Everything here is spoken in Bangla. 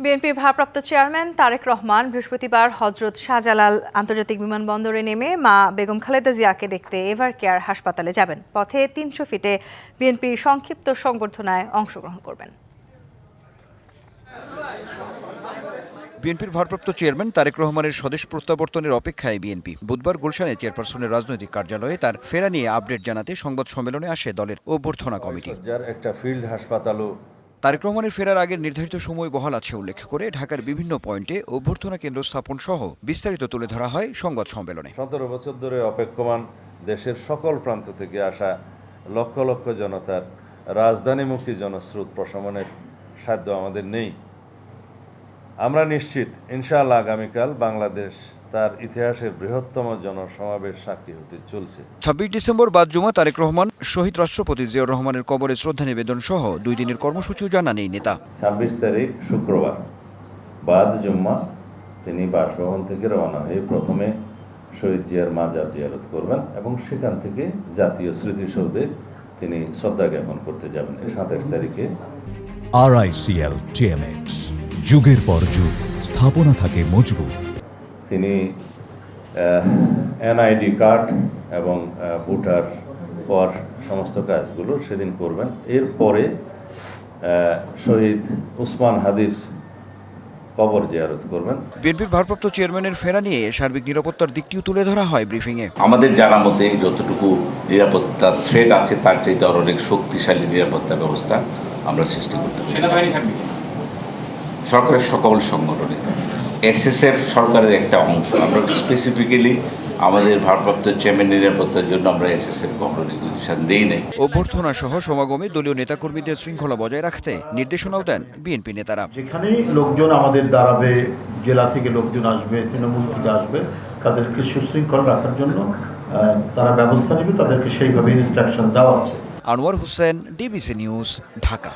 বিএনপির ভারপ্রাপ্ত চেয়ারম্যান তারেক রহমান বৃহস্পতিবার হজরত শাহজালাল আন্তর্জাতিক বিমানবন্দরে নেমে মা বেগম খালেদা জিয়াকে দেখতে এভার কেয়ার হাসপাতালে যাবেন। পথে ৩০০ ফিটে বিএনপির সংক্ষিপ্ত সংবর্ধনায় অংশগ্রহণ করবেন। বিএনপির ভারপ্রাপ্ত চেয়ারম্যান তারেক রহমানের স্বদেশ প্রত্যাবর্তনের অপেক্ষায় বিএনপি বুধবার গুলশানে চেয়ারপারসনের রাজনৈতিক কার্যালয়ে তার ফেরা নিয়ে আপডেট জানাতে সংবাদ সম্মেলনে আসে দলের অভ্যর্থনা কমিটি। একটা ফিল্ড হাসপাতালও তারেক রহমানের ফেরার আগের নির্ধারিত সময় বহাল আছে উল্লেখ করে ঢাকার বিভিন্ন পয়েন্টে অভ্যর্থনা কেন্দ্র স্থাপন সহ বিস্তারিত তুলে ধরা হয় সংবাদ সম্মেলনে। 17 বছর ধরে অপেক্ষমান দেশের সকল প্রান্ত থেকে আসা লক্ষ লক্ষ জনতার রাজধানীমুখী জনস্রোত প্রশমনের সাধ্য আমাদের নেই। আমরা নিশ্চিত ইনশাআল্লাহ আগামীকাল বাংলাদেশ তার ইতিহাসের বৃহত্তম জনসমাবেশ সাক্ষী হতে চলছে। 26 ডিসেম্বর বাদ জুমা তারেক রহমান শহীদ রাষ্ট্রপতি জিয়াউর রহমানের কবরে শ্রদ্ধা নিবেদন সহ 2 দিনের কর্মসূচিও জানান এই নেতা। 26 তারিখ শুক্রবার বাদ জুম্মা তিনি বাসভবন থেকে রওনা হয়ে প্রথমে শহীদ জিয়ার মাজার জিয়ারত করবেন এবং সেখান থেকে জাতীয় স্মৃতিসৌধে তিনি শ্রদ্ধা জ্ঞাপন করতে যাবেন। 27 তারিখে RICL TMX যুগের পর যুগ স্থাপনা থাকে মজবুত। তিনি NID কার্ড এবং ভোটার পর সমস্ত কাজগুলো সেদিন করবেন। এরপরে শহীদ উসমান হাদির কবর জিয়ারত করবেন। বিএনপির ভারপ্রাপ্ত চেয়ারম্যানের ফেরা নিয়ে সার্বিক নিরাপত্তার দিকটিও তুলে ধরা হয় ব্রিফিংয়ে। আমাদের জানা মতে যতটুকু নিরাপত্তার থ্রেট আছে তার চাইতে অনেক শক্তিশালী নিরাপত্তা ব্যবস্থা আমরা সৃষ্টি করতে পারি। সেনাবাহিনী থাকবে, সরকারের সকল সংগঠনে SSF সরকারের একটা অংশ। আমরা স্পেসিফিক্যালি আমাদের ভারপ্রাপ্ত চেয়ারম্যান নিরাপত্তার জন্য আমরা SSF কখনো রেগুলেশন দেই নাই। অভ্যর্থনা সহ সমাগমে দলীয় নেতাকর্মীদের শৃঙ্খলা বজায় রাখতে নির্দেশনাও দেন বিএনপি নেতারা। যেখানেই লোকজন আমাদের দাঁড়াবে, জেলা থেকে লোকজন আসবে, তৃণমূল থেকে আসবে, তাদেরকে সুশৃঙ্খল রাখার জন্য তারা ব্যবস্থা নেবে, তাদেরকে সেইভাবে ইনস্ট্রাকশন দেওয়া আছে। Anwar Hossain, DBC news, Dhaka.